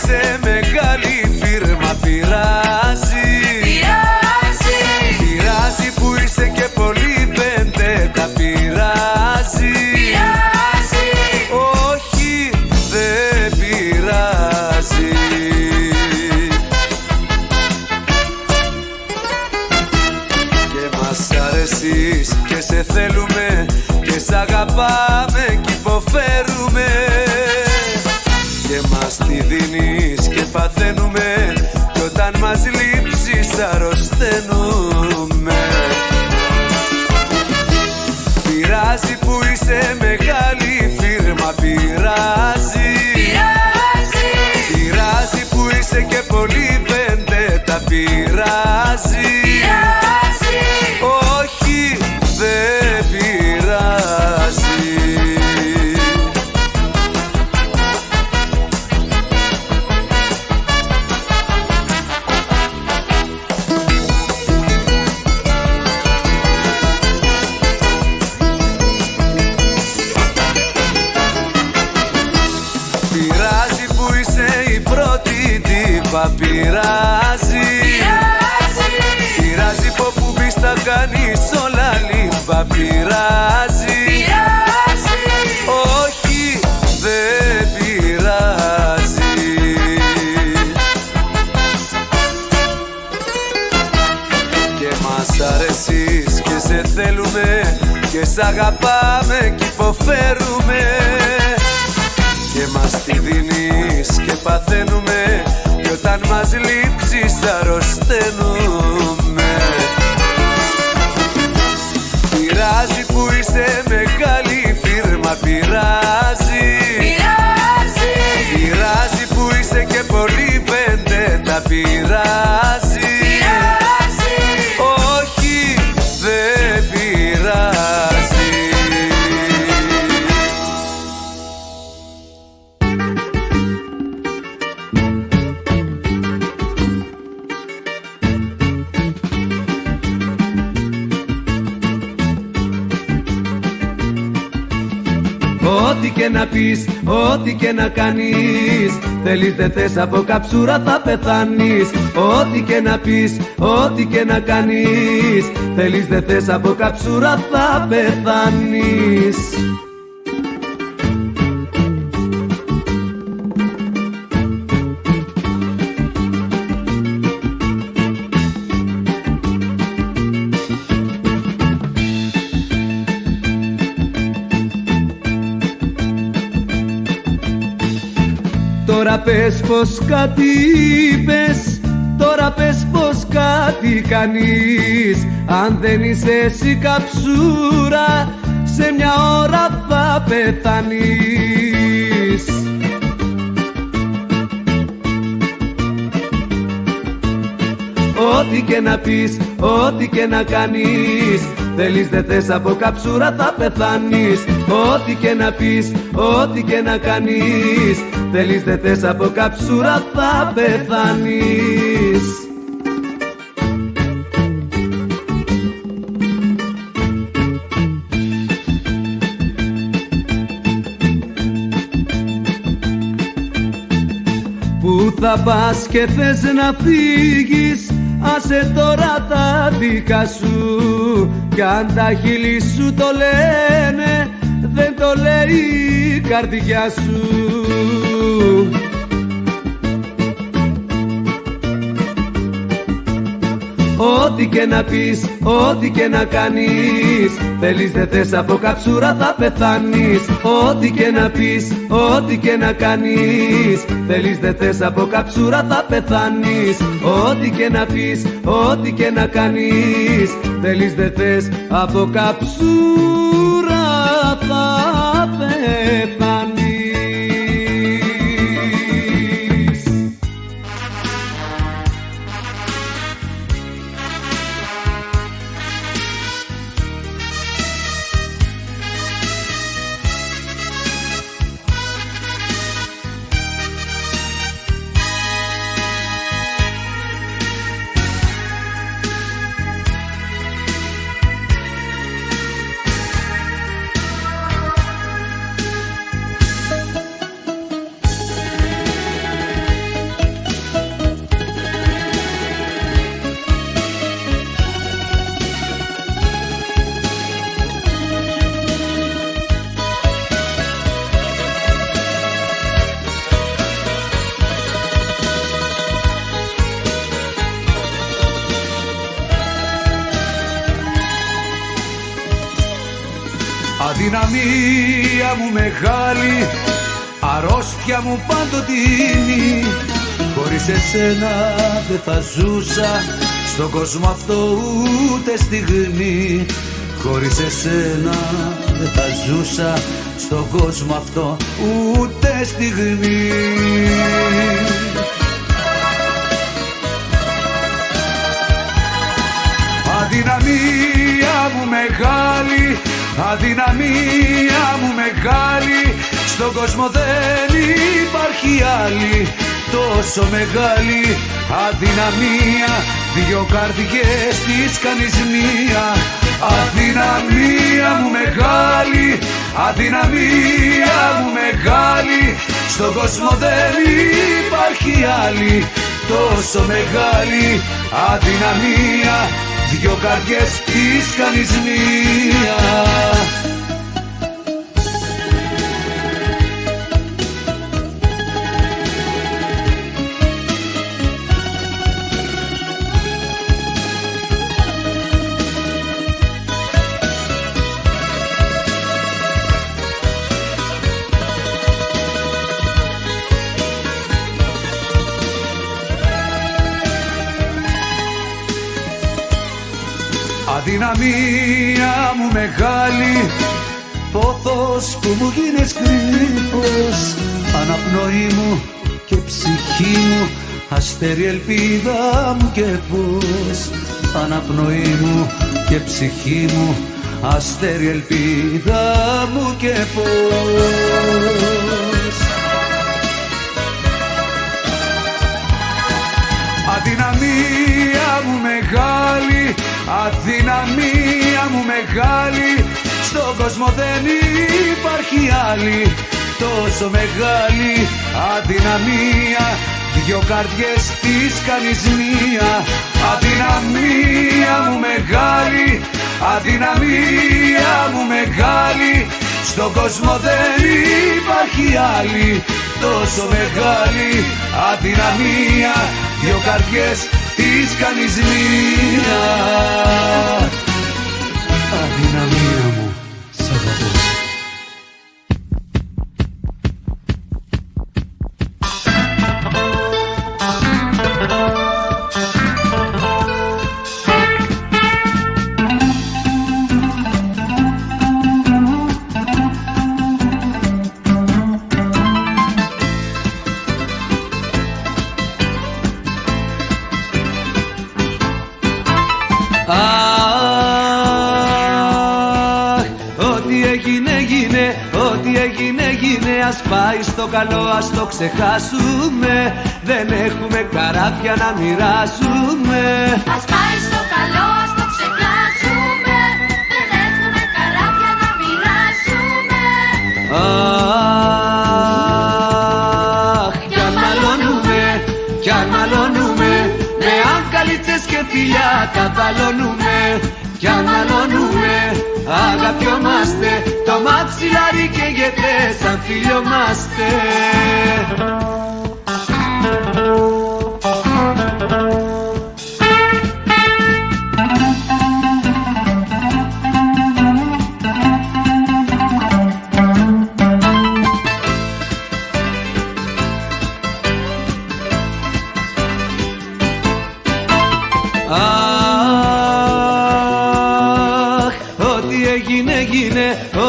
είσαι μεγάλη φίρμα πειράζει. Πειράζει που είσαι και πολύ πέντε τα πειράζει. Όχι, δεν πειράζει. Και μας αρέσεις και σε θέλουμε και σ' αγαπάμε κι υποφέρουμε. Και μας τη δίνεις και παθαίνουμε κι όταν μας λείψεις αρρωσταίνουμε. Πειράζει που είσαι μεγάλη φίρμα πειράζει. Πειράζει που είσαι και πολύ πέντε τα πειράζει. Όχι, δεν πειράζει. Πειράζει που είσαι η πρώτη τύπα πειράζει. Πειράζει που μπεις τα κάνεις όλα λίπα πειράζει. Όχι, δεν πειράζει. Και μας αρέσεις και σε θέλουμε και σ' αγαπάμε κι υποφέρουμε. Και μας τη δίνεις και παθαίνουμε κι όταν μας λείψεις αρρωσταίνουμε. Πειράζει που είσαι μεγάλη φίρμα πειράζει. Πειράζει που είσαι και πολύ πέντε τα πειράζει. Όχι, δεν πειράζει. Ό,τι και να πεις, ό,τι και να κάνεις, θέλεις δεν θες από καψούρα θα πεθάνεις. Ό,τι και να πεις, ό,τι και να κάνεις, θέλεις δεν θες από καψούρα θα πεθάνεις. Τώρα πες πως κάτι είπες, τώρα πες πως κάτι κάνεις. Αν δεν είσαι εσύ καψούρα, σε μια ώρα θα πεθάνεις. Ό,τι και να πεις, ό,τι και να κάνεις, θέλεις δεν θες από καψούρα θα πεθάνεις. Ό,τι και να πεις, ό,τι και να κάνεις, θέλεις δεν θες από καψούρα θα πεθάνεις. Πού θα πας και θες να φύγεις, άσε τώρα τα δικά σου. Κι αν τα χείλη σου το λένε, δεν το λέει η καρδιά σου. Ό,τι και να πεις, ό,τι και να κάνεις, θέλεις δεν θες από καψούρα θα πεθάνεις. Ό,τι και να πεις, ό,τι και να κάνεις, θέλεις δεν θες από καψούρα θα πεθάνεις. Ό,τι και να πεις, ό,τι και να κάνεις, θέλεις δεν θες από καψούρα θα πεθάνεις. αδυναμία μου μεγάλη, αρρώστια μου παντοτινή. Χωρίς εσένα δεν θα ζούσα στον κόσμο αυτό ούτε στιγμή. Χωρίς εσένα δεν θα ζούσα στον κόσμο αυτό ούτε στιγμή. Αδυναμία μου μεγάλη, αδυναμία μου μεγάλη, στον κόσμο δεν υπάρχει άλλη τόσο μεγάλη αδυναμία. Δυο καρδιές της κάνεις μία. Αδυναμία μου μεγάλη, αδυναμία μου μεγάλη, στον κόσμο δεν υπάρχει άλλη τόσο μεγάλη αδυναμία. Δυο καρδιές της κάνεις μία. Αδυναμία μου μεγάλη, πόθος που μου γίνες κρύπος, αναπνοή μου και ψυχή μου, αστέρι ελπίδα μου και πώς. Αναπνοή μου και ψυχή μου, αστέρι ελπίδα μου και πώς. Αδυναμία μου μεγάλη, αδυναμία μου μεγάλη, στον κόσμο δεν υπάρχει άλλη τόσο μεγάλη αδυναμία. Δυο καρδιές της κάνεις μία. Αδυναμία μου μεγάλη, αδυναμία μου μεγάλη, στον κόσμο δεν υπάρχει άλλη τόσο μεγάλη αδυναμία. Δυο καρδιές της κάνεις μία. Αδυναμία μου, σ' αγαπώ. Ας πάει στο καλό, ας το ξεχάσουμε. Δεν έχουμε καράβια να μοιράσουμε. Ας πάει στο καλό, ας το ξεχάσουμε. Δεν έχουμε καράβια να μοιράσουμε. Αχ, κι αν μαλώνουμε, κι αν μαλώνουμε, με αγκαλίτσες και φιλιά τα βαλώνουμε. Κι αν μαλώνουμε, αγαπιόμαστε, το μαξιλάρι καίγεται σαν φιλιόμαστε.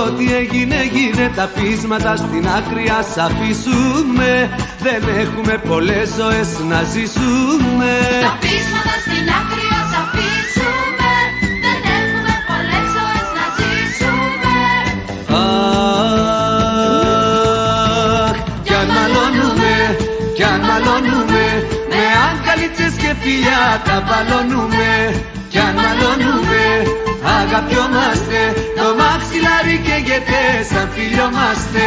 Ό,τι έγινε, έγινε. Τα πείσματα στην άκρη ας αφήσουμε. Δεν έχουμε πολλές ζωές να ζήσουμε. Τα πείσματα στην άκρη ας αφήσουμε. Δεν έχουμε πολλές ζωές να ζήσουμε. Αχ, κι αν μαλώνουμε, κι αν μαλώνουμε, με αγκαλίτσες και φιλιά τα βαλώνουμε. Κι αν μαλώνουμε, αγαπιόμαστε, το μαξιλάρι καίγεται σαν φιλιόμαστε.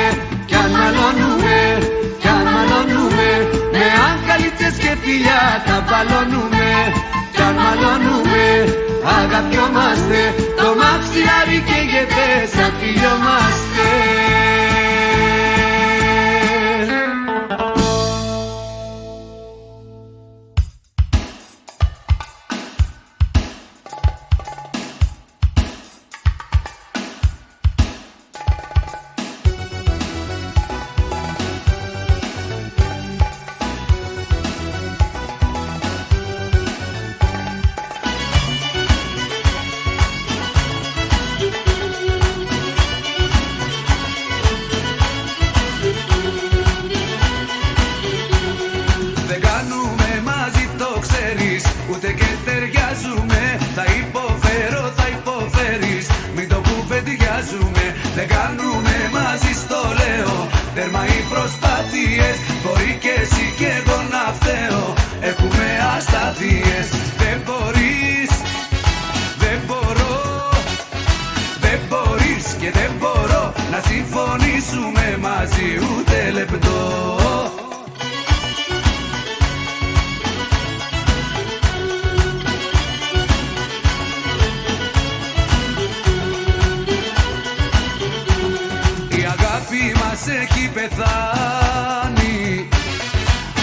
Κι αν μαλώνουμε, κι αν μαλώνουμε, με αγκαλίτσες και φιλιά τα βαλώνουμε. Κι αν μαλώνουμε, αγαπιόμαστε, το μαξιλάρι καίγεται σαν φιλιόμαστε. δεν κάνουμε μαζί στο λέω. Τέρμα οι προσπάθειες, μπορεί και εσύ και εγώ να φταίω. Έχουμε αστάθειες, δεν μπορείς, δεν μπορώ, δεν μπορείς και δεν μπορώ να συμφωνήσουμε μαζί ούτε λεπτό. Έχει πεθάνει,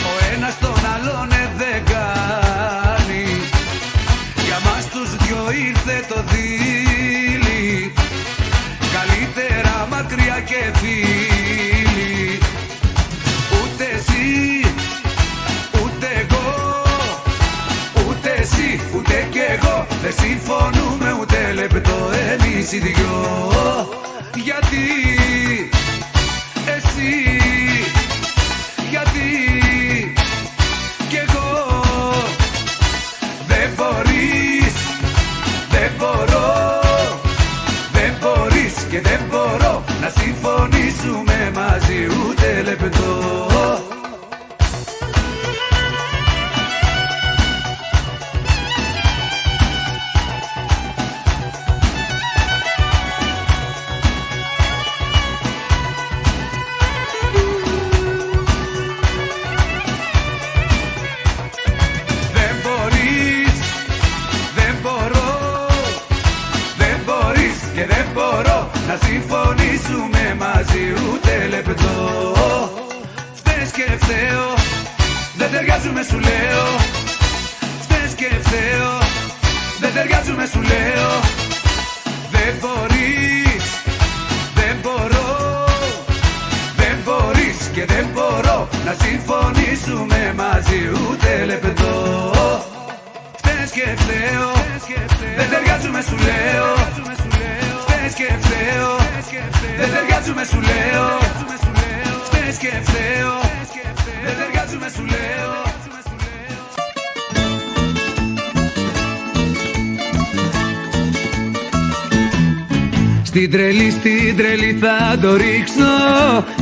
ο ένας τον άλλον δεν κάνει. Για μας τους δυο ήρθε το δείλι, καλύτερα μακριά και φίλοι. Ούτε εσύ, ούτε εγώ, ούτε εσύ, ούτε κι εγώ δεν συμφωνούμε ούτε λεπτό εμείς οι δυο. Γιατί εσύ, γιατί κι εγώ δεν μπορείς, δεν μπορώ, δεν μπορείς και δεν μπορώ να συμφωνήσουμε μαζί ούτε λεπτό. Να συμφωνήσουμε μαζί ούτε λεπτό. Φταίς και φταίω, δεν ταιριάζουμε σου λέω. Φταίς και φταίω, δεν ταιριάζουμε σου λέω. Δεν μπορείς, δεν μπορώ, δεν μπορείς και δεν μπορώ να συμφωνήσουμε μαζί ούτε λεπτό. Φταίς και φταίω, δεν ταιριάζουμε σου λέω. Φταίς και φταίω, δεν ταιριάζουμε σου λέω. Φταίς και φταίω, δεν ταιριάζουμε σου λέω. Στην τρελή θα το ρίξω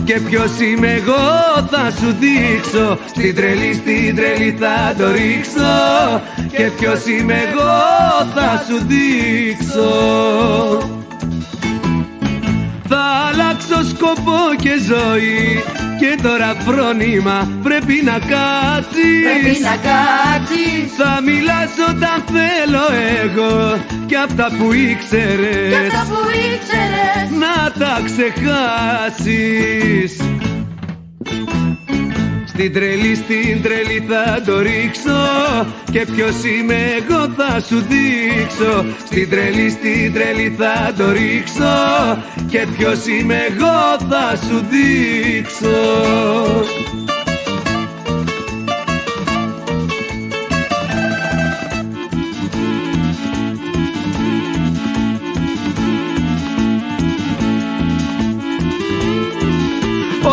και ποιος είμαι εγώ θα σου δείξω. Στην τρελή θα το ρίξω και ποιος είμαι εγώ θα σου δείξω. Θα αλλάξω σκοπό και ζωή και τώρα φρόνημα πρέπει να κάτσεις. Πρέπει να κάτσεις. Θα μιλάς όταν θέλω εγώ κι αυτά που ήξερες, Κι αυτά που ήξερες να τα ξεχάσεις. Στην τρελή θα το ρίξω και ποιος είμαι εγώ θα σου δείξω. Στην τρελή θα το ρίξω και ποιος είμαι εγώ θα σου δείξω.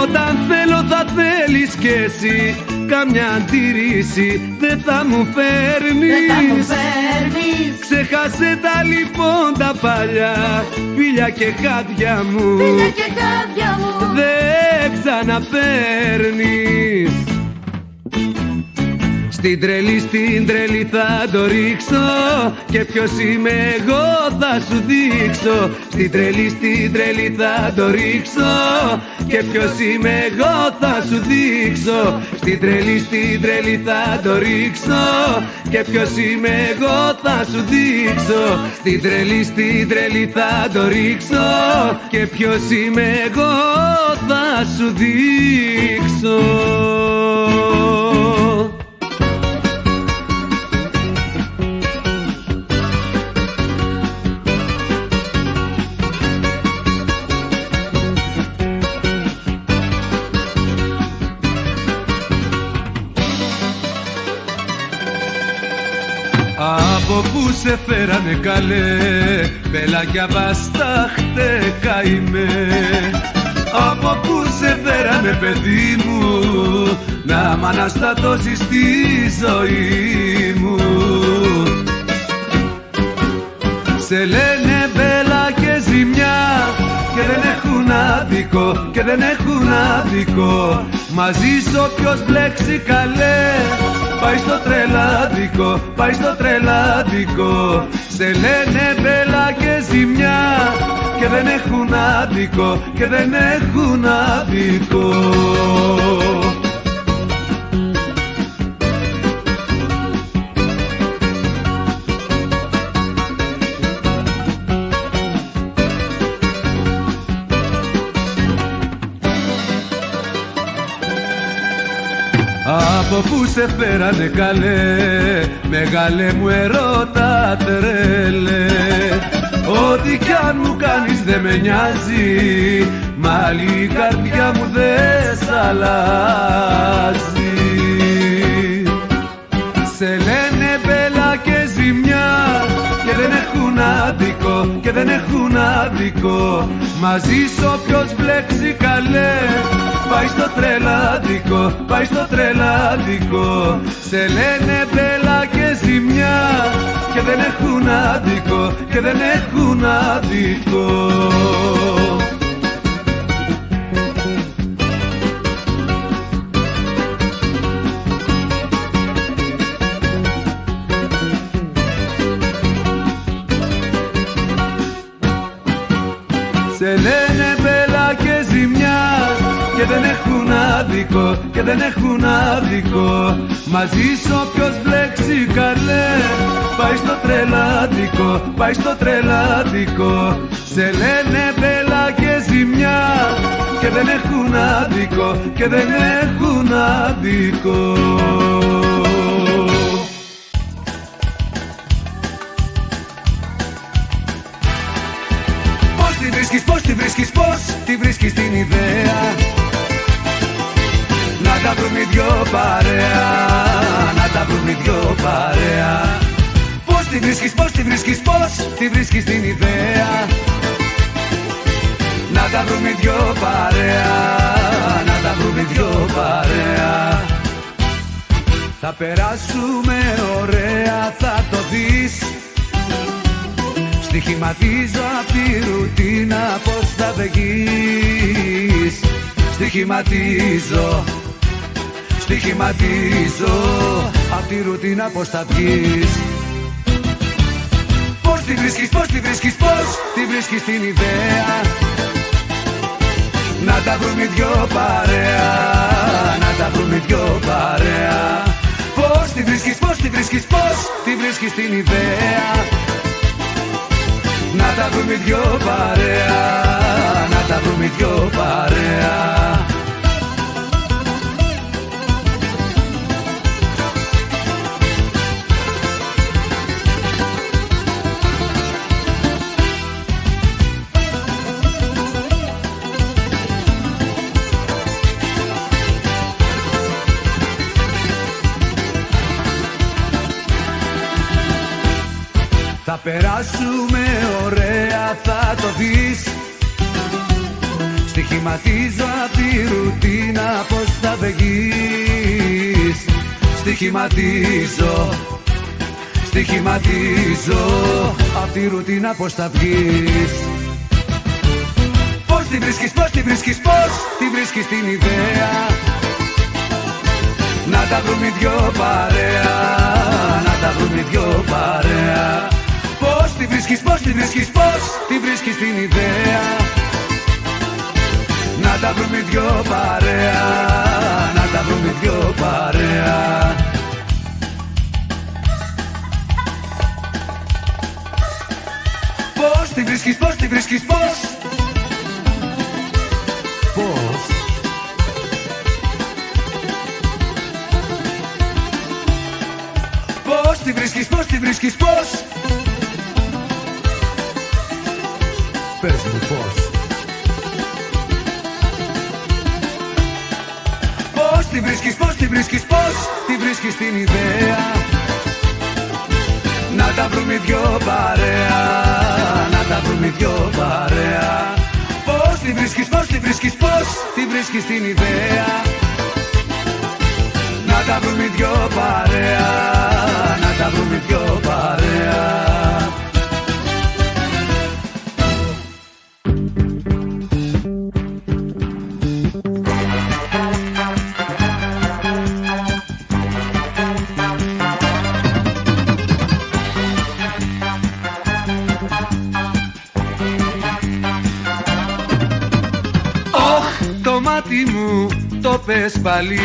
Όταν θέλω θα θέλεις κι εσύ, καμιά αντίρρηση δεν θα μου φέρνεις. Ξέχασε τα λοιπόν τα παλιά φίλια και χάδια μου, δεν ξαναφέρνεις. Στην τρελή θα το ρίξω και ποιος είμαι εγώ θα σου δείξω. Στην τρελή θα το ρίξω και ποιος είμαι εγώ θα σου δείξω. Στην τρελή θα το ρίξω και ποιος είμαι εγώ θα σου δείξω. Στην τρελή θα το ρίξω και ποιος είμαι εγώ θα σου δείξω. Από πού σε φέρανε καλέ, πελάκια βαστάχτε καημέ. Από πού σε φέρανε παιδί μου, να μ' αναστατώσεις τη ζωή μου. Σε λένε μπέλα και ζημιά και δεν έχω έχουν άδικο και δεν έχουν άδικο. Μαζί σου όποιος μπλέξει καλέ πάει στο τρελάδικο, πάει στο τρελάδικο. Σε λένε μπέλα και ζημιά και δεν έχουν άδικο και δεν έχουν άδικο. Από πού σε φέρανε καλέ, μεγάλε μου ερώτα τρέλε. Ό,τι κι αν μου κάνεις δεν με νοιάζει, μάλι η καρδιά μου δεν σ' αλλάζει. Σε λένε μπέλα και ζημιά και δεν έχουν άδικο και δεν έχουν άδικο. Μαζί σου όποιος μπλέξει καλέ πάει στο τρελάδικο, πάει στο τρελάδικο. Σε λένε μπέλα και ζημιά και δεν έχουν άδικο και δεν έχουν άδικο. Σε λένε μπέλα και ζημιά και δεν έχουν άδικο και δεν έχουν άδικο. Μαζί σου όποιος μπλέξει καλέ πάει στο τρελάδικο, πάει στο τρελάδικο. Σε λένε μπέλα και ζημιά και δεν έχουν άδικο και δεν έχουν άδικο. Πώς τη βρίσκεις, πώς τη βρίσκεις, πώς τη βρίσκεις την ιδέα να τα βρουν οι δυο παρέα, να τα βρουν οι δυο παρέα. Πώς τη βρίσκεις, πώς τη βρίσκεις, πώς τη βρίσκεις την ιδέα να τα βρουν οι δυο παρέα, να τα βρουν οι δυο παρέα. Θα περάσουμε ωραία, θα το δεις. Στοιχηματίζω απ' τη ρουτίνα πως θα βγεις. Στοιχηματίζω, στοιχηματίζω απ' τη ρουτίνα πως θα βγεις. Πώς τη βρίσκεις, πώς τη βρίσκεις, πώς τη βρίσκεις την ιδέα να τα βρουν οι δυο παρέα, να τα βρουν οι δυο παρέα. Πώς τη βρίσκεις, πώς τη βρίσκεις, πώς τη βρίσκεις την ιδέα να τα βρουν οι δυο παρέα, να τα βρουν οι δυο παρέα. Θα περάσουμε ωραία, θα το δεις. Στοιχηματίζω απ' τη ρουτίνα πως θα βγεις. Στοιχηματίζω, στοιχηματίζω απ' τη ρουτίνα πως θα βγεις. Πώς τη βρίσκεις, πώς τη βρίσκεις, πώς τη βρίσκεις την ιδέα να τα βρουν οι δυο παρέα, να τα βρουν οι δυο παρέα. Πώς τη βρίσκεις, πώς τη βρίσκεις, πώς τη βρίσκεις την ιδέα να τα βρουν οι δυο παρέα, να τα βρουν οι δυο παρέα. Πώς τη βρίσκεις, πώς τη βρίσκεις, πώς. Πώς. Πώς τη βρίσκεις, πώς τη βρίσκεις, πώς. Πες μου πώς. Πώς τη βρίσκεις, πώς τη βρίσκεις, πώς τη βρίσκεις την ιδέα να τα βρουν οι δυο παρέα, να τα βρουν οι δυο παρέα. Πώς τη βρίσκεις, πώς τη βρίσκεις, πώς τη βρίσκεις την ιδέα να τα βρουν οι δυο παρέα, να τα βρουν οι δυο παρέα. μάτι μου το πες πάλι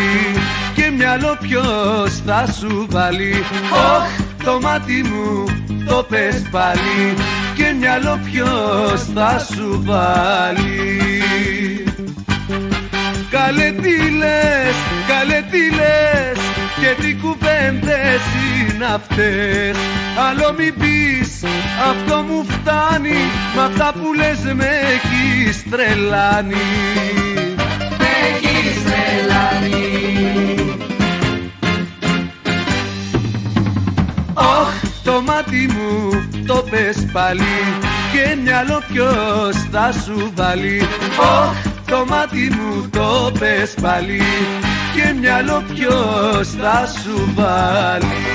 και μυαλό ποιος θα σου βάλει. Ωχ, το μάτι μου το πες πάλι και μυαλό ποιος θα σου βάλει. Καλέ τι λες και τι κουβέντες είναι αυτές. Άλλο μην πεις, αυτό μου φτάνει, μ' αυτά που λες με έχεις τρελάνει. Με έχεις τρελάνει. Ωχ, το μάτι μου το πες πάλι και μυαλό ποιος θα σου βάλει. Ωχ, το μάτι μου το πες πάλι και μυαλό ποιος θα σου βάλει.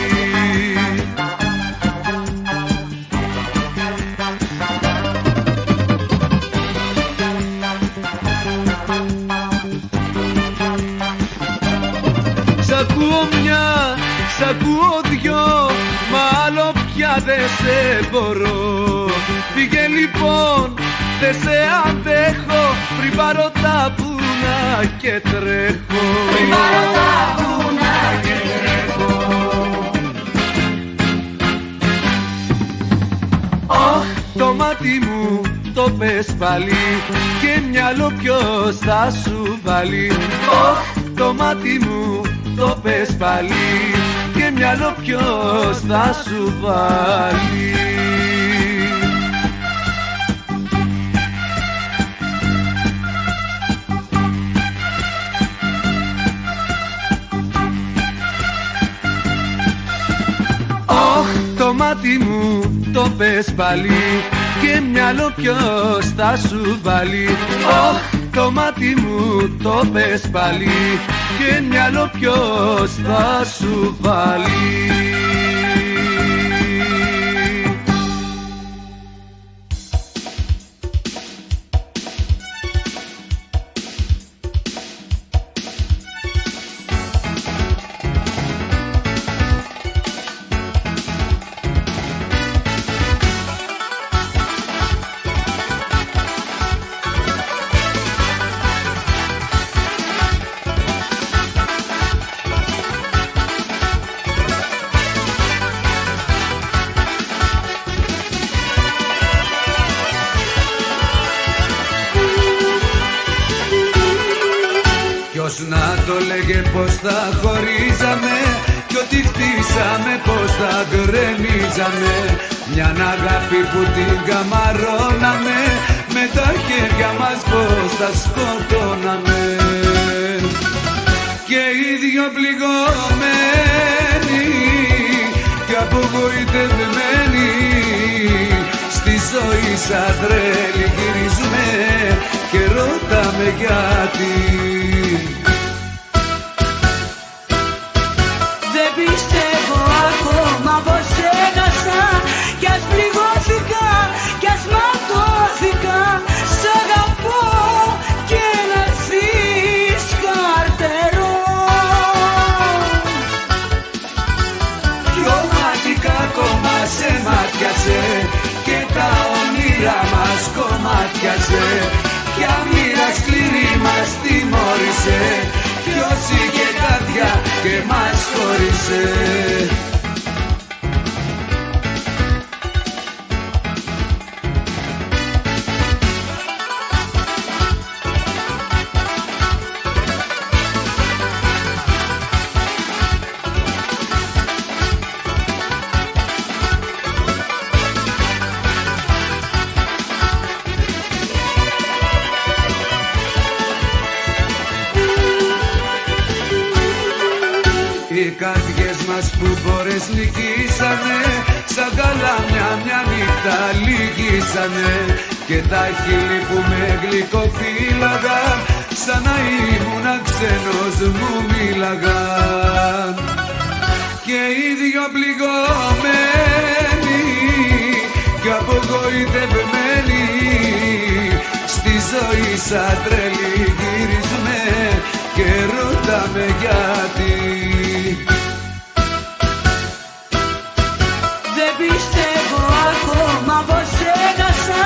Σ' ακούω μια, σ' ακούω δυο, μα άλλο πια δεν σε μπορώ. Πήγε λοιπόν, δεν σε αντέχω, πριν πάρω τα βουνά και τρέχω. Πριν πάρω τα βουνά και τρέχω. Ωχ, το μάτι μου το πες πάλι και μυαλό ποιος θα σου βάλει. Ωχ, το μάτι μου το πες πάλι και μυαλό ποιος θα σου βάλει. Ωχ, το μάτι μου το πες πάλι και μυαλό ποιος θα σου βάλει. Ωχ, το μάτι μου το πες πάλι και μυαλό ποιος θα σου βάλει. Ποιος να το λέγε πως θα χωρίζαμε κι ό,τι χτίσαμε πως θα γκρεμίζαμε. Μιαν αγάπη που την καμαρώναμε με τα χέρια μας πως θα σκοτώναμε. Και οι δυο πληγωμένοι κι απογοητευμένοι στη ζωή σαν τρέλοι γυρίζουμε και ρωτάμε γιατί. Δεν πιστεύω ακόμα πως έχασα κι ας πληγώθηκα κι ας ματώθηκα. Σ' αγαπώ και να έρθεις καρτερό. Κομματικά ακόμα σε μάτιασε και τα όνειρα μας κομμάτιασε. Ποια μοίρα σκληρή μας τιμώρησε, ποιος είχε καρδιά και μας χώρισε. Οι καρδιές μας που μπορείς νικήσανε, σαν καλάμια μια νύχτα λυγίσανε. Και τα χείλη που με γλυκοφύλαγαν, σαν να ήμουν ξένος μου μίλαγαν. Και οι δυο πληγωμένοι κι απογοητευμένοι στη ζωή σαν τρελή γυρίζουμε και ρωτάμε γιατί. Δεν πιστεύω ακόμα πως έχασα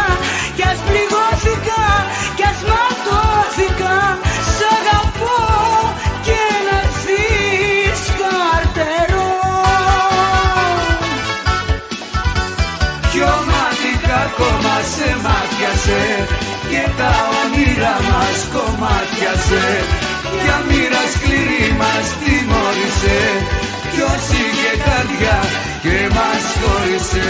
κι ας πληγώθηκα κι ας ματώθηκα. Σ' μας κομμάτιασε, για μοίρα σκληρή μας τιμώρησε, ποιος είχε καρδιά και μας χώρισε.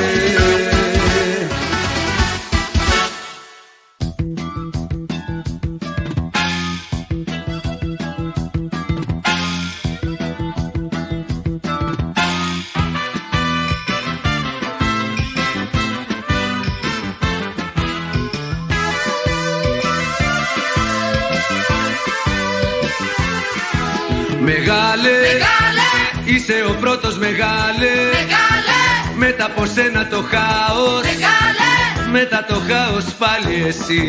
Μεγάλε, Μεγάλε, είσαι ο πρώτος μεγάλε, μεγάλε, μετά από σένα το χάος, μεγάλε, μετά το χάος πάλι εσύ.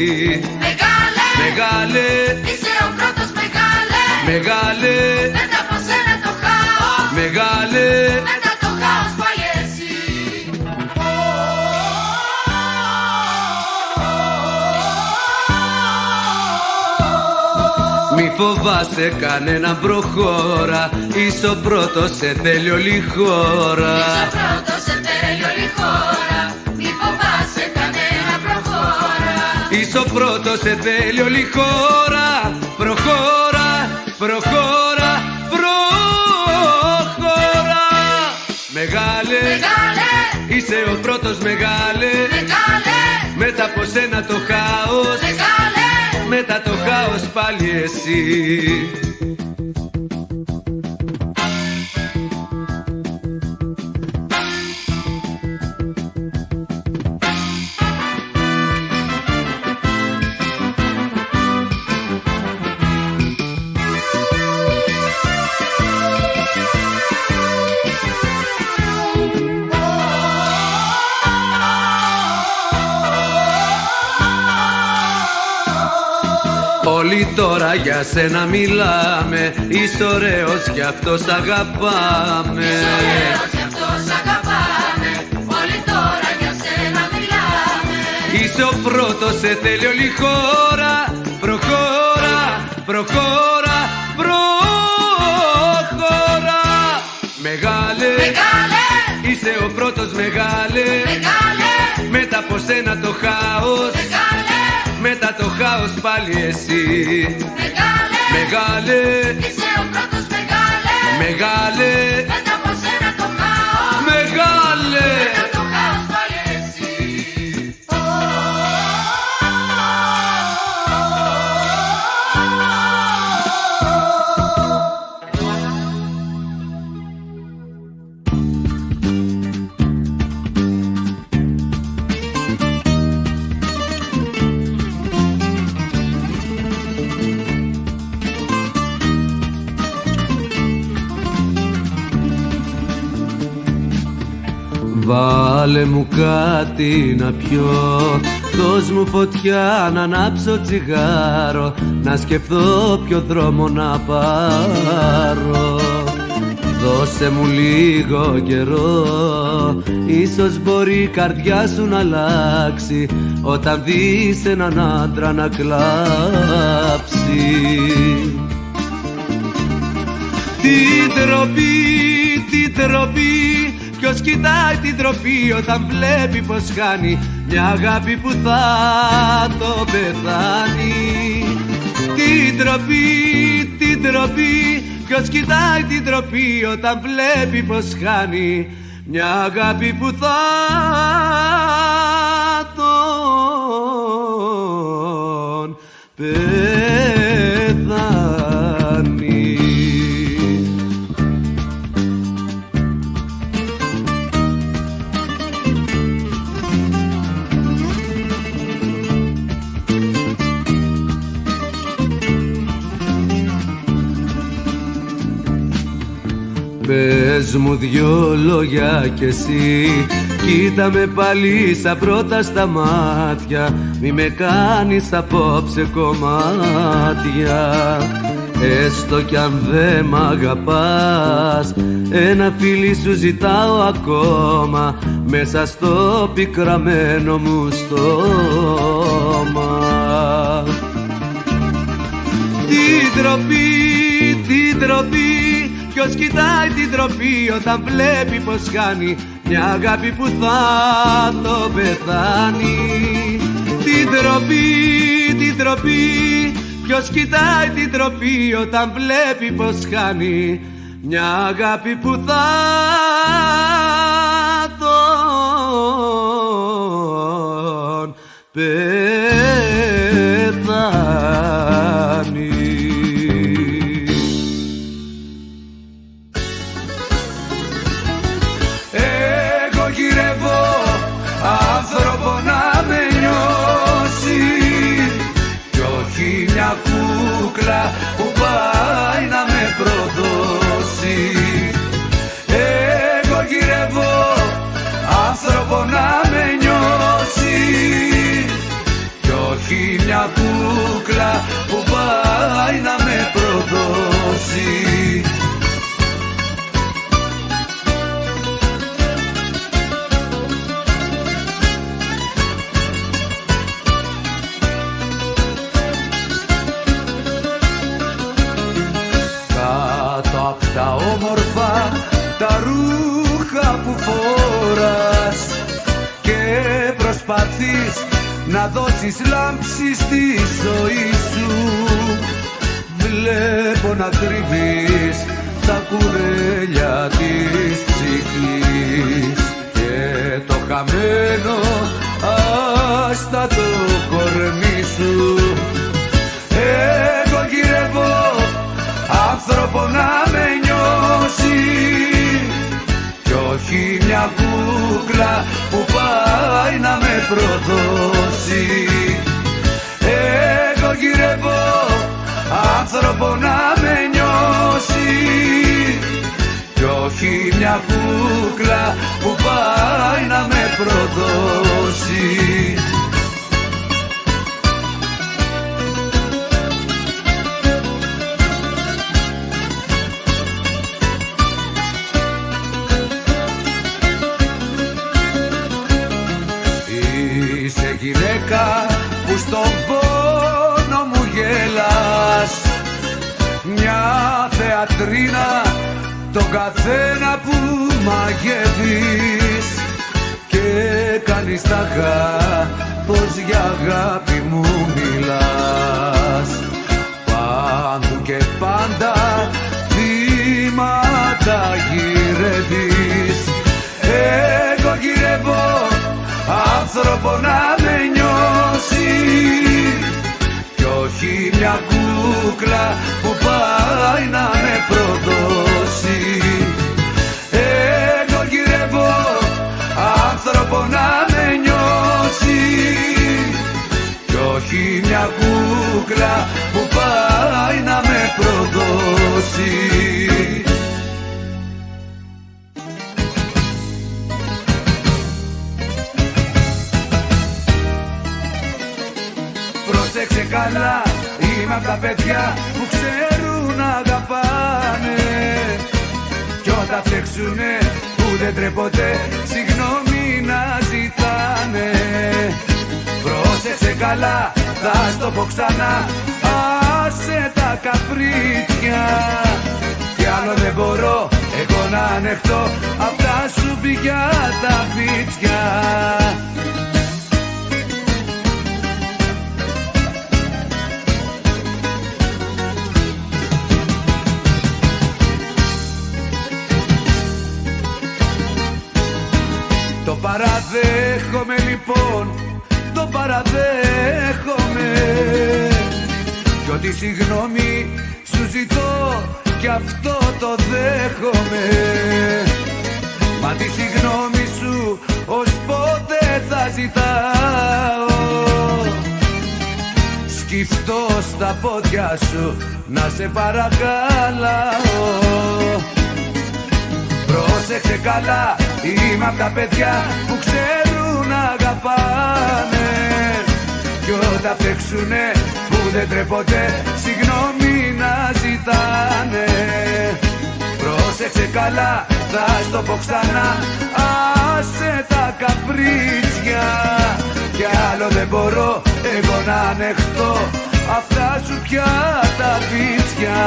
μεγάλε, Μεγάλε, είσαι ο πρώτος μεγάλε, μεγάλε, μετά από σένα το χάος, μεγάλε, μετά το χάος πάλι εσύ. μη φοβάσαι κανένα προχώρα, είσαι ο πρώτος σε θέλει όλη η χώρα. Είσαι ο πρώτος σε θέλει όλη η χώρα, μη φοβάσαι κανένα προχώρα. Είσαι ο πρώτος σε θέλει όλη η χώρα, προχώρα, προχώρα, προχώρα. Μεγάλε, Μεγάλε, είσαι ο πρώτος μεγάλε, μεγάλε, μετά από σένα το χάος, μεγάλε, μετά το χάος πάλι εσύ. Όλοι τώρα για σένα μιλάμε, είσαι ωραίος γι' αυτό σ' αγαπάμε. ωραίος γι' αυτό σ' αγαπάμε, όλοι τώρα για σένα μιλάμε. Είσαι ο πρώτος σε θέλει όλη η χώρα, προχώρα, προχώρα, προχώρα. Μεγάλε, Μεγάλε, είσαι ο πρώτος μεγάλε, μεγάλε, μετά από σένα το χάος, μεγάλε, μετά το χάος πάλι εσύ. μεγάλε, Μεγάλε, είσαι ο πρώτος μεγάλε, μεγάλε, μετά από σένα το χάος, μεγάλε. μετά το χάος πάλι εσύ. Βάλε μου κάτι να πιω, δώσ' μου φωτιά να ανάψω τσιγάρο, να σκεφτώ ποιο δρόμο να πάρω. Δώσε μου λίγο καιρό, ίσως μπορεί η καρδιά σου να αλλάξει, όταν δεις έναν άντρα να κλάψει. Την τροπή, την τροπή, ποιος κοιτάει την τροπή όταν βλέπει πως χάνει μια αγάπη που θα το πεθάνει. Την τροπή, την τροπή, ποιος κοιτάει την τροπή όταν βλέπει πως χάνει μια αγάπη που θα τον πεθάνει. Πες μου δυο λόγια κι εσύ, κοίτα με πάλι στα πρώτα στα μάτια, μη με κάνεις απόψε κομμάτια. Έστω κι αν δε μ' αγαπάς, ένα φίλι σου ζητάω ακόμα, μέσα στο πικραμένο μου στόμα. Την τροπή, την τροπή, ποιος κοιτάει την τροπή όταν βλέπει πως χάνει μια αγάπη που θα το πεθάνει. Την τροπή, την τροπή, ποιος κοιτάει την τροπή όταν βλέπει πως χάνει μια αγάπη που θα τον πεθάνει. Εγώ γυρεύω άνθρωπο να με νιώσει κι όχι μια κούκλα που πάει να με προδώσει. Εγώ γυρεύω άνθρωπο να με νιώσει κι όχι μια κούκλα που πάει να με προδώσει. Τα όμορφα τα ρούχα που φοράς και προσπαθείς να δώσεις λάμψη στη ζωή σου, βλέπω να κρύβεις τα κουρέλια της ψυχής και το χαμένο άστατο κορμί σου. Εγώ γυρεύω άνθρωπο να με νιώσει κι όχι μια κούκλα που πάει να με προδώσει. Εγώ γυρεύω άνθρωπο να με νιώσει κι όχι μια κούκλα που πάει να με προδώσει. Γυναίκα που στον πόνο μου γέλας, μια θεατρίνα τον καθένα που μαγεύεις και κάνεις τάχα πως για αγάπη μου μιλάς. Παντού και πάντα θύματα γυρεύεις. Εγώ γυρεύω άνθρωπο να με νιώσει κι όχι μια κούκλα που πάει να με προδώσει. Εγώ γυρεύω άνθρωπο να με νιώσει κι όχι μια κούκλα που πάει να με προδώσει. Πρόσεξε καλά, είμαι απ' τα παιδιά που ξέρουν να αγαπάνε κι όταν φταίξουνε που δεν τρέπονται συγγνώμη να ζητάνε. Πρόσεξε καλά, θα στο πω ξανά, άσε τα καπρίτσια κι άλλο δεν μπορώ εγώ να ανεχτώ αυτά σου πηγιά τα βίτσια. Το παραδέχομαι λοιπόν, το παραδέχομαι κι ό,τι συγγνώμη σου ζητώ κι αυτό το δέχομαι. Μα τη συγγνώμη σου ως πότε θα ζητάω, σκυφτώ στα πόδια σου να σε παρακαλάω. Πρόσεξε καλά, είμαι απ' τα παιδιά που ξέρουν να αγαπάνε κι όταν φταίξουνε που δεν τρέπονται συγγνώμη να ζητάνε. Πρόσεξε καλά, θα στο πω ξανά, άσε τα καπρίτσια κι άλλο δεν μπορώ εγώ να ανεχτώ αυτά σου πια τα βίτσια.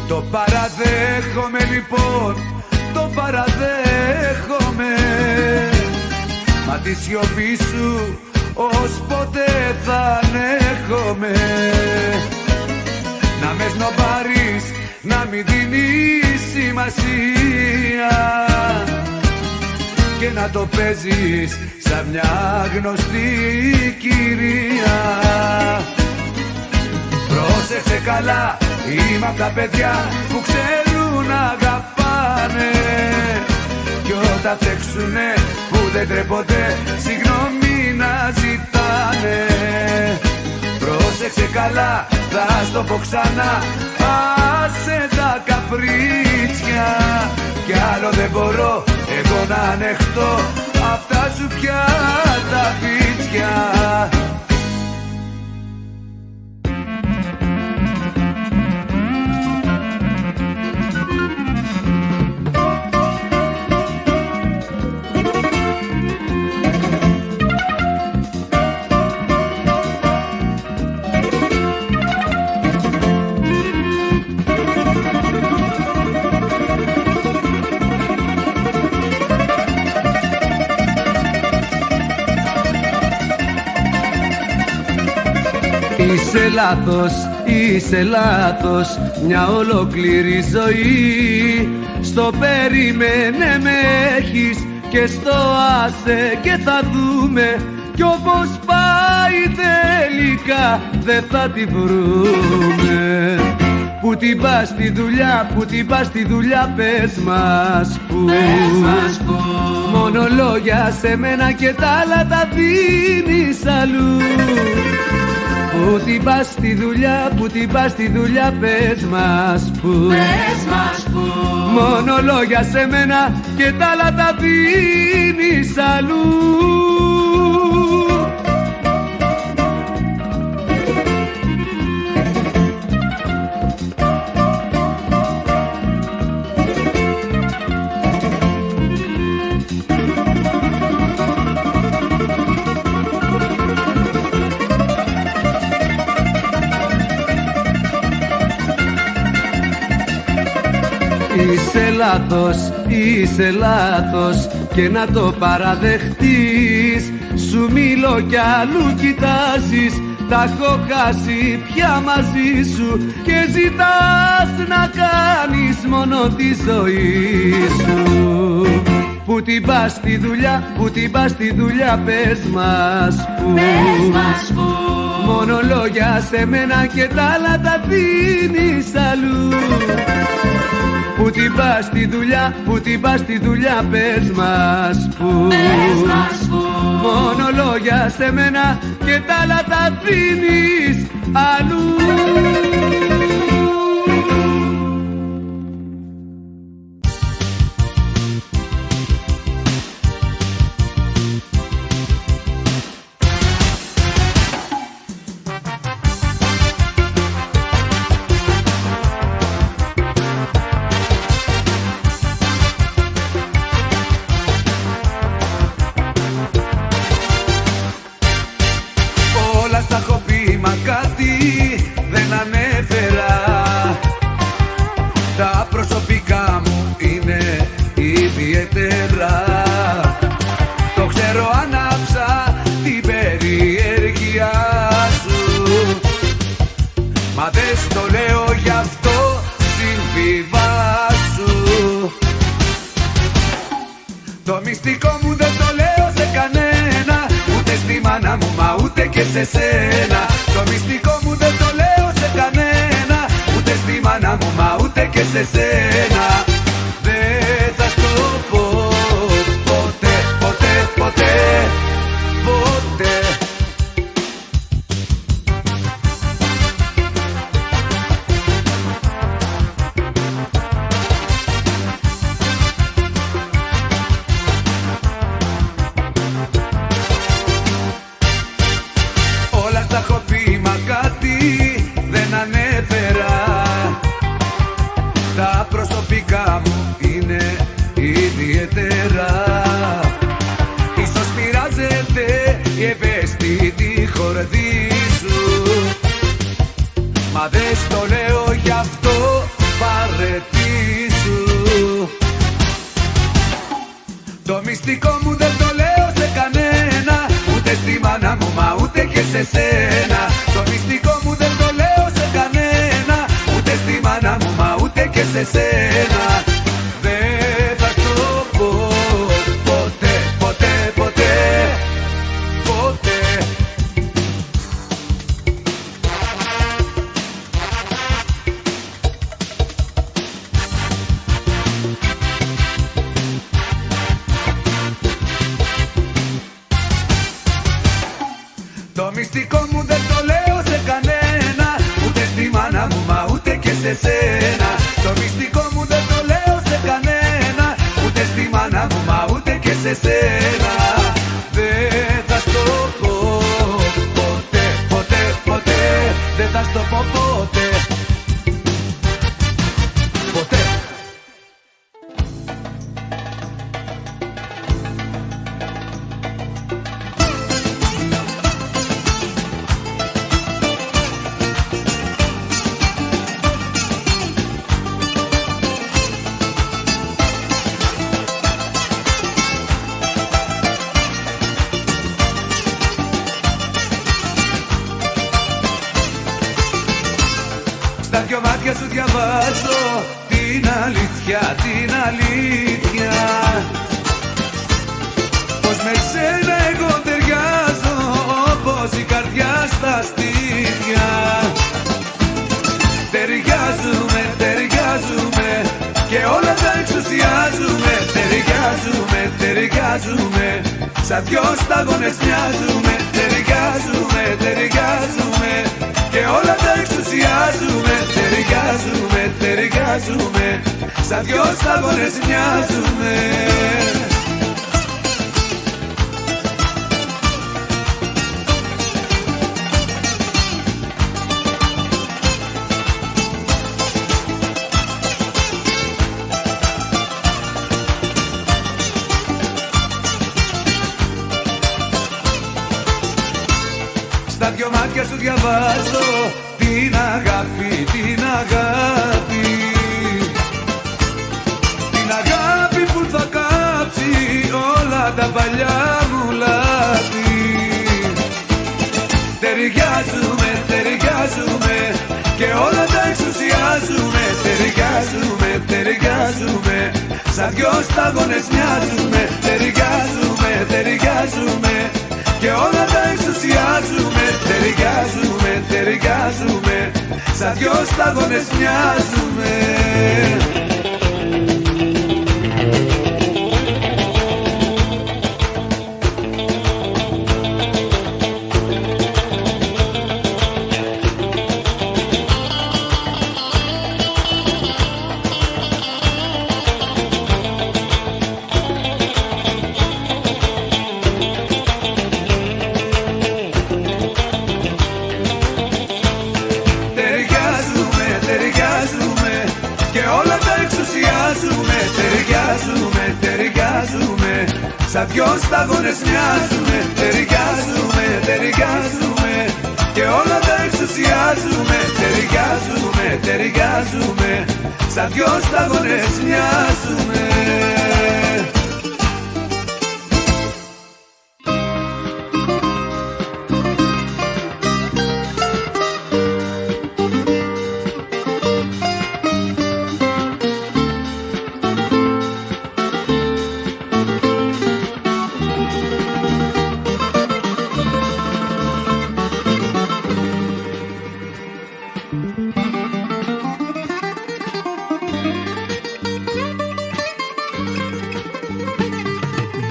Το παραδέχομαι λοιπόν, το παραδέχομαι. Μα τη σιωπή σου ως ποτέ θα ανέχομαι. Να με σνομπάρεις, να μην δίνεις σημασία και να το παίζεις σαν μια γνωστή κυρία. Πρόσεξε καλά, είμαι απ' τα παιδιά που ξέρουν να αγαπάνε κι όταν τρέξουνε που δεν τρέπονται συγγνώμη να ζητάνε. Πρόσεξε καλά, θα στο πω ξανά, άσε τα καπρίτσια κι άλλο δεν μπορώ εγώ να ανεχτώ αυτά σου πια τα πίτσια. Είσαι λάθος, μια ολόκληρη ζωή στο περίμενε με έχεις και στο άσε και θα δούμε κι όπως πάει τελικά δεν θα τη βρούμε. Που την πας στη δουλειά, που την πας στη δουλειά, πες μας που, μόνο λόγια σε μένα και τα άλλα τα δίνεις αλλού. Που την πας στη δουλειά, που την πας στη δουλειά, πες μας που, μόνο λόγια σε μένα και τα άλλα τα δίνεις αλλού. Είσαι λάθος και να το παραδεχτείς. Σου μιλώ κι αλλού κοιτάζεις, τα έχω χάσει πια μαζί σου και ζητάς να κάνεις μόνο τη ζωή σου. Που την πας στη δουλειά, που την πας στη δουλειά, πες μας που, μόνο λόγια σε μένα και τα άλλα τα δίνεις αλλού. Που την πας στη δουλειά, που την πας στη δουλειά, πες μας που, μόνο λόγια σε μένα και τα άλλα τα δίνεις αλλού. Το μυστικό μου δεν το λέω σε κανένα, ούτε στη μάνα μου μα ούτε και σε σένα. Το μυστικό μου δεν το λέω σε κανένα, ούτε στη μάνα μου μα ούτε και σε σένα. Δεν θα στο πω ποτέ, ποτέ, ποτέ, ποτέ. Τα προσωπικά μου είναι ιδιαίτερα. Ίσως πειράζεται η ευαίσθητη χορδή σου, μα δεν στο λέω γι' αυτό. σε σένα. Δεν θα το πω ποτέ, ποτέ, ποτέ, ποτέ. Το μυστικό μου δεν το λέω σε κανένα, ούτε στη μάνα μου μα ούτε και σε σένα. Το μυστικό μου δεν το λέω σε κανένα, ούτε στη μάνα μου μα ούτε και σε σένα. Δεν θα στο πω ποτέ, ποτέ, ποτέ. Δεν θα στο πω ποτέ, ποτέ. Στα δυο μάτια σου διαβάζω την αλήθεια, την αλήθεια. Πως με σένα εγώ ταιριάζω, όπως η καρδιά στα στήθια. Ταιριάζουμε, ταιριάζουμε και όλα τα εξουσιάζουμε. Ταιριάζουμε, ταιριάζουμε, σαν δυο σταγόνες μοιάζουμε. Ταιριάζουμε, ταιριάζουμε και όλα τα εξουσιάζουμε. Ταιριάζουμε, ταιριάζουμε, σαν δυο σταγόνες μοιάζουμε. Στα δυο μάτια σου διαβάζω την αγάπη, την αγάπη. Την αγάπη που θα κάψει όλα τα παλιά μου λάθη. Ταιριάζουμε, ταιριάζουμε και όλα τα εξουσιάζουμε. Ταιριάζουμε, ταιριάζουμε, σαν δυο σταγόνες μοιάζουμε. Ταιριάζουμε, ταιριάζουμε και όλα τα εξουσιάζουμε. Ταιριάζουμε, ταιριάζουμε, σαν δυο σταγόνες μοιάζουμε. Ταιριάζουμε, ταιριάζουμε, σαν δυο σταγόνες μοιάζουμε. Ταιριάζουμε, ταιριάζουμε και όλα τα εξουσιάζουμε. Ταιριάζουμε, ταιριάζουμε, σαν δυο σταγόνες μοιάζουμε.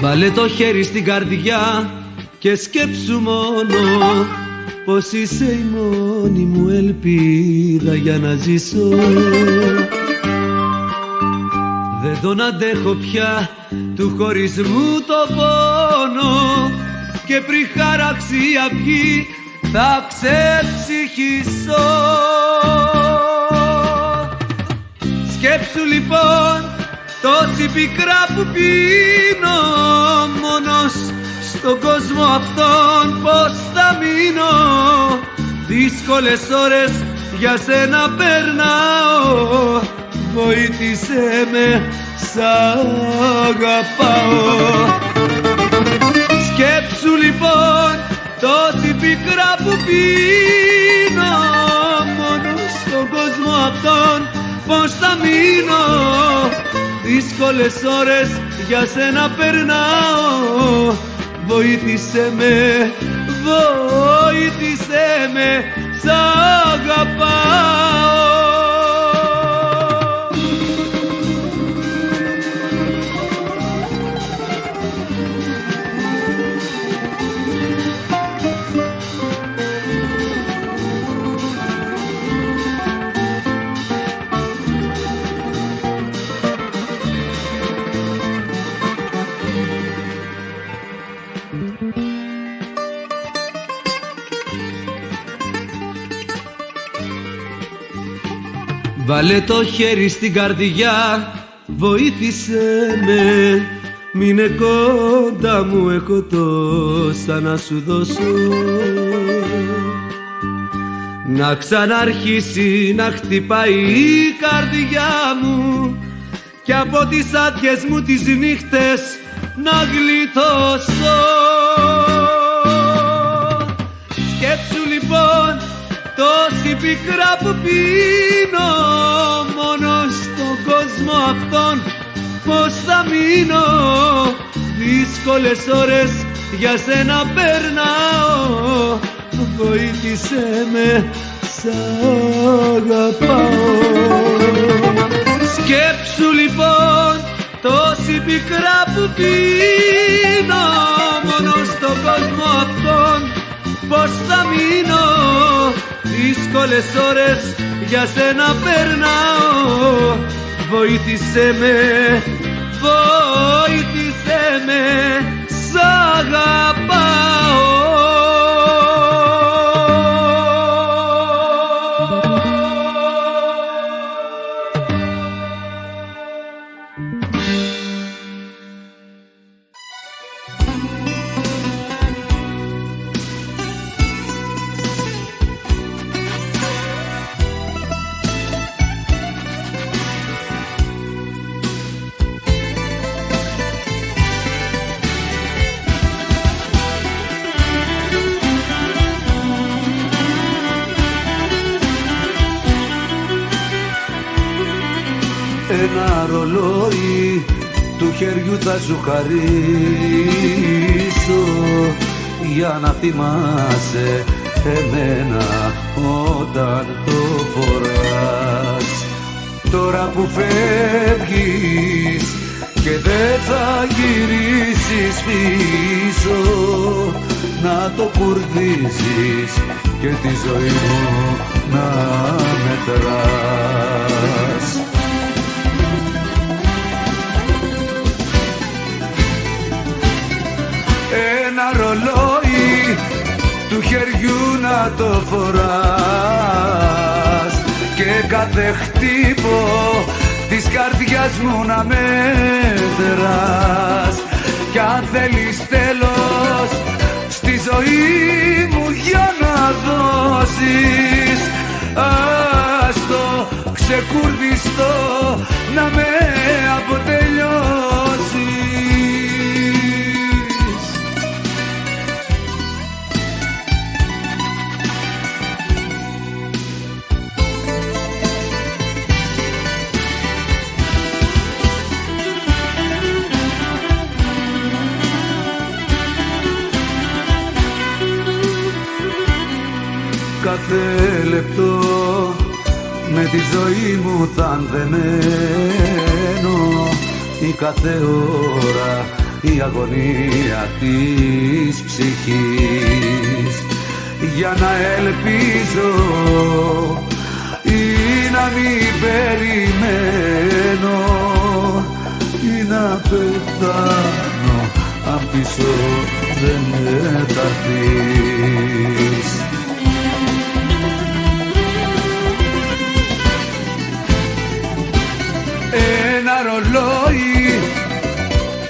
Βάλε το χέρι στην καρδιά και σκέψου μόνο πως είσαι η μόνη μου ελπίδα για να ζήσω. Δεν τον αντέχω πια του χωρισμού το πόνο και πριν χαράξει η αυγή θα ξεψυχήσω. Σκέψου λοιπόν τόση πικρά που πίνω μόνος στον κόσμο αυτόν πως θα μείνω. Δύσκολες ώρες για σένα περνάω, βοήθησέ με σ' αγαπάω. Σκέψου λοιπόν τόση πικρά που πίνω μόνος στον κόσμο αυτόν πως θα μείνω. Δύσκολες ώρες για σένα περνάω. Βοήθησέ με, βοήθησέ με, σ' αγαπάω. Βάλε το χέρι στην καρδιά, βοήθησέ με. Μείνε κοντά μου, έχω τόσα να σου δώσω. Να ξαναρχίσει να χτυπάει η καρδιά μου κι από τις άδειες μου τις νύχτες να γλιτώσω. Σκέψου λοιπόν τόση πικρά που πίνω, μόνο στον κόσμο αυτόν πως θα μείνω. Δύσκολες ώρες για σένα περνάω. Βοήθησέ με, σ' αγαπάω. Σκέψου λοιπόν τόση πικρά που πίνω, μόνο στον κόσμο αυτόν πως θα μείνω. Δύσκολες ώρες για σένα περνάω. Βοήθησέ με, βοήθησέ με, σ' αγαπάω. Ένα ρολόι του χεριού θα σου χαρίσω για να θυμάσαι εμένα όταν το φοράς. Τώρα που φεύγεις και δεν θα γυρίσεις πίσω, να το κουρδίζεις και τη ζωή μου να μετράς. Ένα ρολόι του χεριού να το φοράς και κάθε χτύπο της καρδιάς μου να μετράς. Κι αν θέλεις τέλος στη ζωή μου για να δώσεις, άστο ξεκουρδιστώ να με αποτελειώσεις. Κάθε λεπτό με τη ζωή μου θα ανδεμένο, η κάθε ώρα η αγωνία της ψυχής, για να ελπίζω ή να μην περιμένω ή να πεθάνω αν πίσω δεν έρθεις. Ένα ρολόι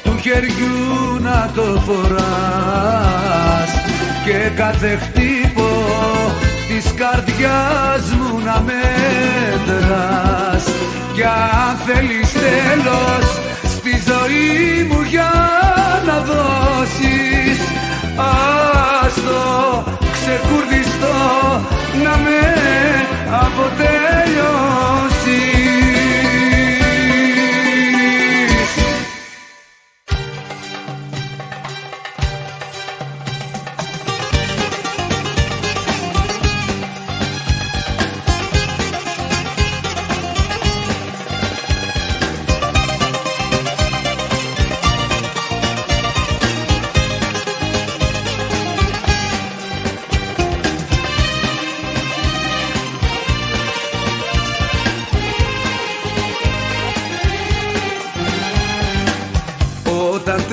του χεριού να το φοράς και κάθε χτύπο της καρδιάς μου να μέτρας. Κι αν θέλεις τέλος στη ζωή μου για να δώσεις, άστο ξεκουρδιστώ να με αποτελειώσεις.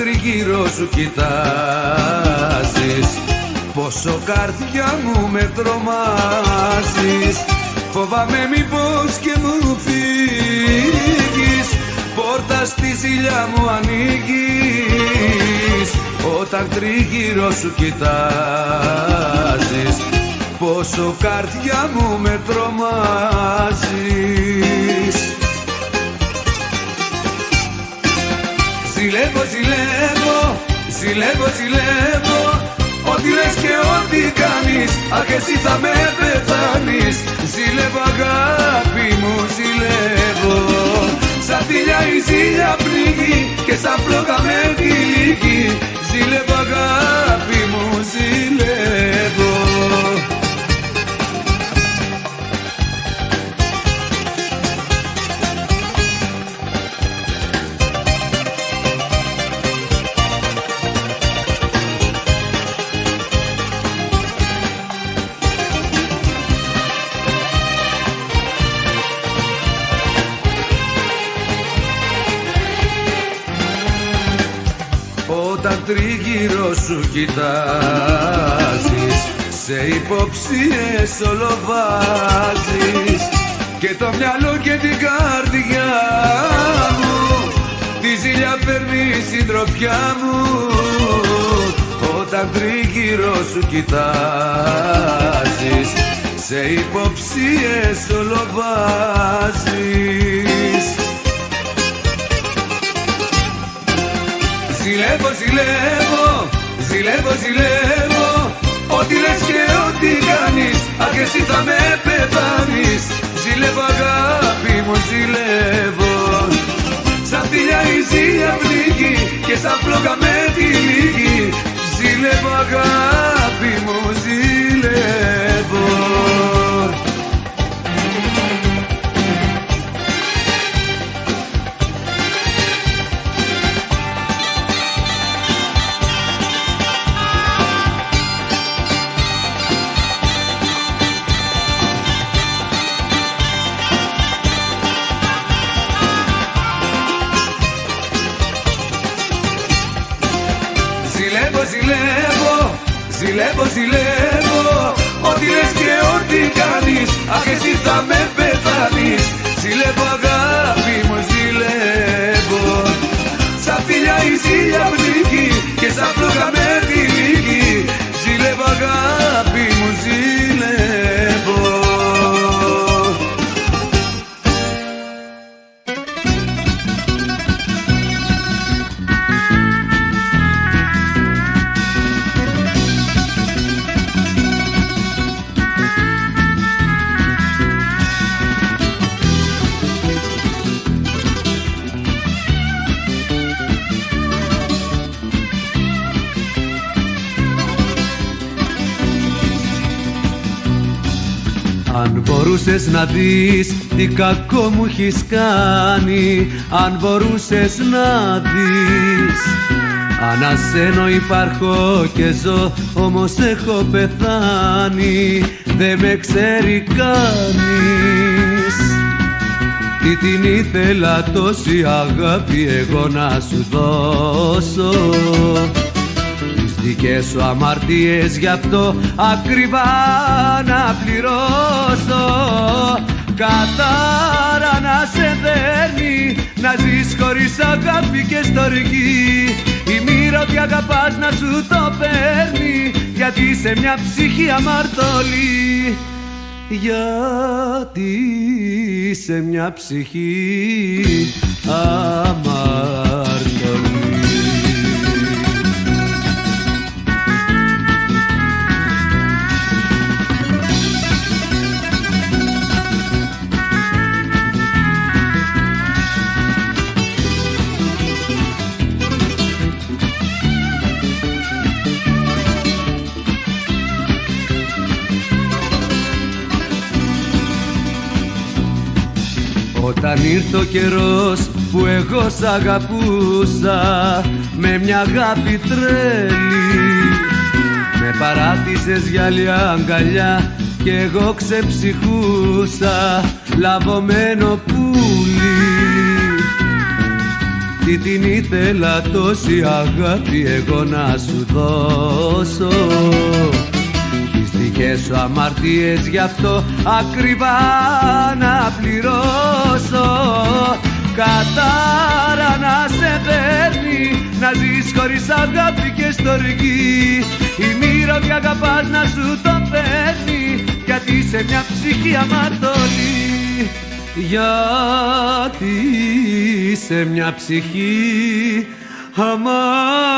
τριγύρω σου κοιτάζεις, πόσο καρδιά μου με τρομάζεις. Φοβάμαι μήπως και μου φύγεις, πόρτα στη ζήλια μου ανοίγεις, όταν τριγύρω σου κοιτάζεις, πόσο καρδιά μου με τρομάζεις. Ζηλεύω, ζηλεύω, ζηλεύω, ζηλεύω, ό,τι λες και ό,τι κάνεις, αχ εσύ θα με πεθάνεις. Ζηλεύω αγάπη μου, ζηλεύω, σαν θηλιά η ζήλια πνίγει και σαν φλόγα με τυλίγει. Ζηλεύω αγάπη μου, ζηλεύω. Όταν τριγύρω σου κοιτάζεις, σε υποψίες όλο βάζεις, και το μυαλό και την καρδιά μου τη ζήλια φέρνει συντροφιά μου. Όταν τριγύρω σου κοιτάζεις, σε υποψίες όλο βάζεις. Ζηλεύω, ζηλεύω, ζηλεύω, ζηλεύω, ό,τι λες και ό,τι κάνεις, αχ εσύ θα με πεθάνεις. Ζηλεύω αγάπη μου, ζηλεύω, σαν θηλιά η ζήλια πνίγει και σαν φλόγα με τυλίγει. Ζηλεύω αγάπη μου, ζηλεύω. Ζηλεύω, ζηλεύω, ζηλεύω, ό,τι λες και ό,τι κάνεις, αχ εσύ θα με πεθάνεις. Ζηλεύω αγάπη μου, ζηλεύω, σαν θηλιά η ζήλια πνίγει και σαν φλόγα με τυλίγει. Ζηλεύω αγάπη μου, ζηλεύω. Αν μπορούσες να δεις τι κακό μου έχεις κάνει, αν μπορούσες να δεις, ανασένω υπάρχω και ζω, όμως έχω πεθάνει, δεν με ξέρει κανείς. Τι την ήθελα τόση αγάπη εγώ να σου δώσω, δικές σου αμαρτίες γι' αυτό ακριβά να πληρώσω. Κατάρα να σε δέρνει, να ζεις χωρίς αγάπη και στοργή. Η μοίρα ότι αγαπάς να σου το παίρνει, γιατί είσαι μια ψυχή αμαρτωλή. Γιατί είσαι μια ψυχή αμαρτωλή. Όταν ήρθε ο καιρός που εγώ σ' αγαπούσα με μια αγάπη τρέλη, με παράτησες για μια αγκαλιά κι εγώ ξεψυχούσα λαβωμένο πουλί. Τι την ήθελα τόση αγάπη εγώ να σου δώσω. Τις δικές σου αμαρτίες γι' αυτό ακριβά να πληρώσω. Κατάρα να σε παίρνει, να ζεις χωρίς αγάπη και στοργή. Η μοίρα ότι αγαπάς να σου το παίρνει, γιατί είσαι μια ψυχή αμαρτωλή. Γιατί είσαι μια ψυχή αμαρτωλή.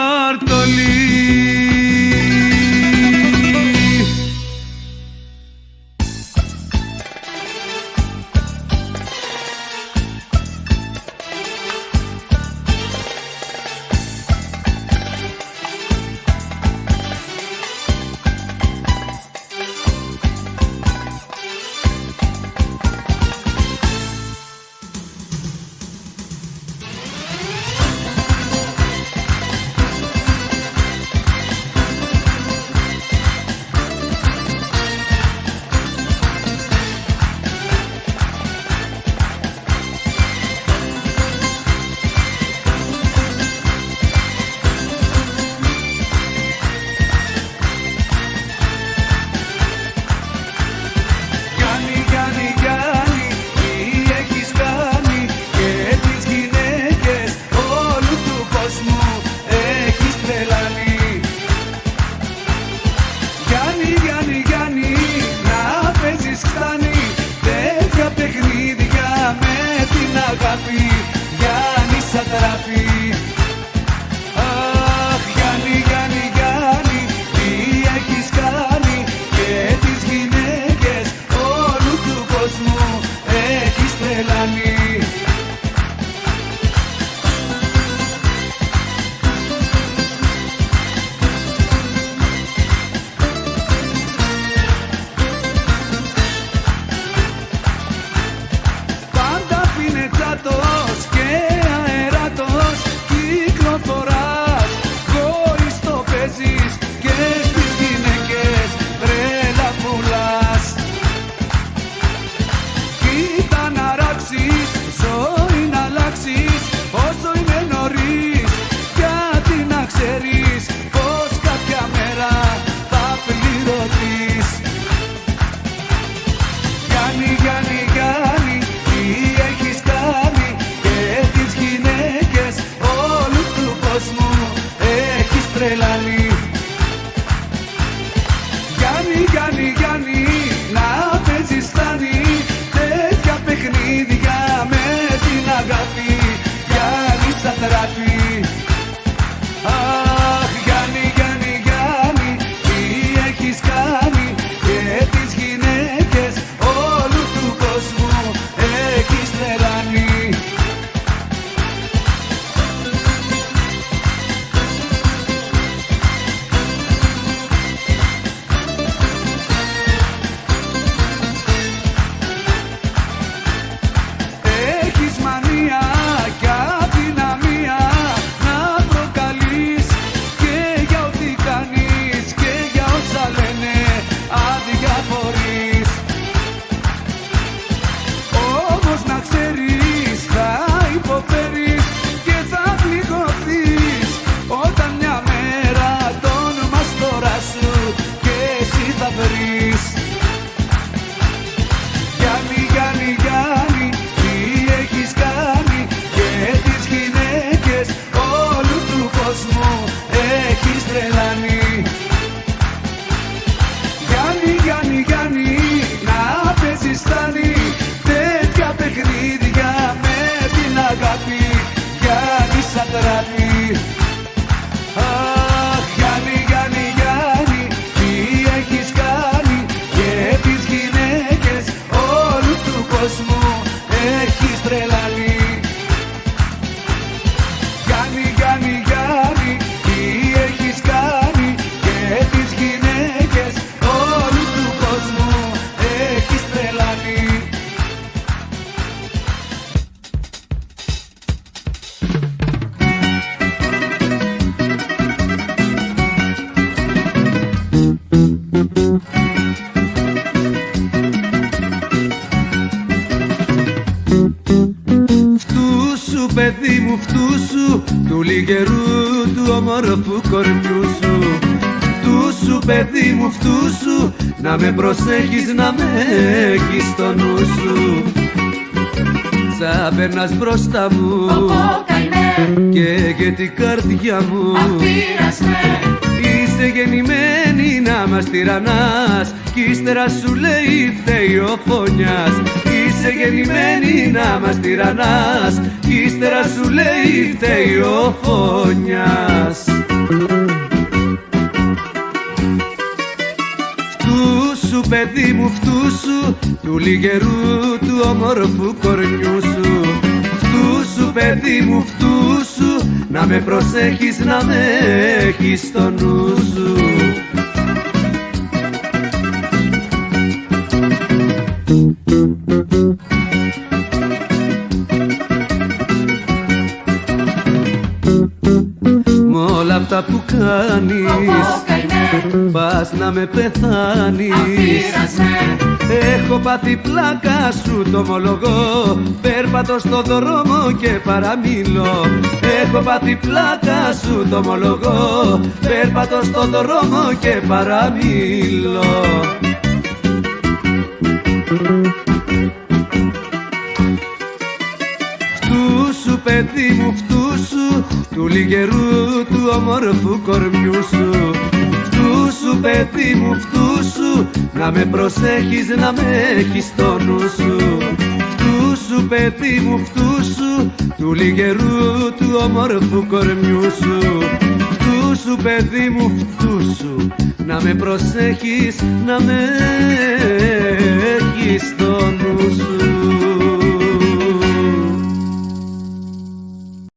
παιδί μου φτού σου, του λιγερού του όμορφου κορμιού σου. Φτού σου παιδί μου φτού σου, να με προσέχεις, να με έχεις στο νου σου. Σαν περνάς μπροστά μου και την καρδιά μου. Είσαι γεννημένη να μας τυραννάς κι ύστερα σου λέει φταίει ο φωνιάς. Είσαι γεννημένη να μας τυραννάς κι ύστερα σου λέει φταίει ο φωνιάς. Φτού σου παιδί μου φτού σου, του λιγερού του όμορφου κορμιού σου. Φτού σου παιδί μου φτού σου, να με προσέχεις, να με έχεις στο νου σου. Μ' όλα αυτά που κάνεις πας να με πεθάνεις. Έχω πάθει πλάκα σου το ομολογώ, πέρπατω στο δρόμο και παραμιλώ. Έχω πάθει πλάκα σου το ομολογώ, πέρπατω στο δρόμο και παραμιλώ. Φτού σου παιδί μου φτού σου, του λιγερού του όμορφου κορμιού σου. Φτού σου παιδί μου φτού σου, να με προσέχεις, να με έχεις στο νου σου. Φτού σου παιδί μου φτού σου, του λιγερού του όμορφου κορμιού σου. Φτού σου παιδί μου φτού σου, να με προσέχεις, να με έχεις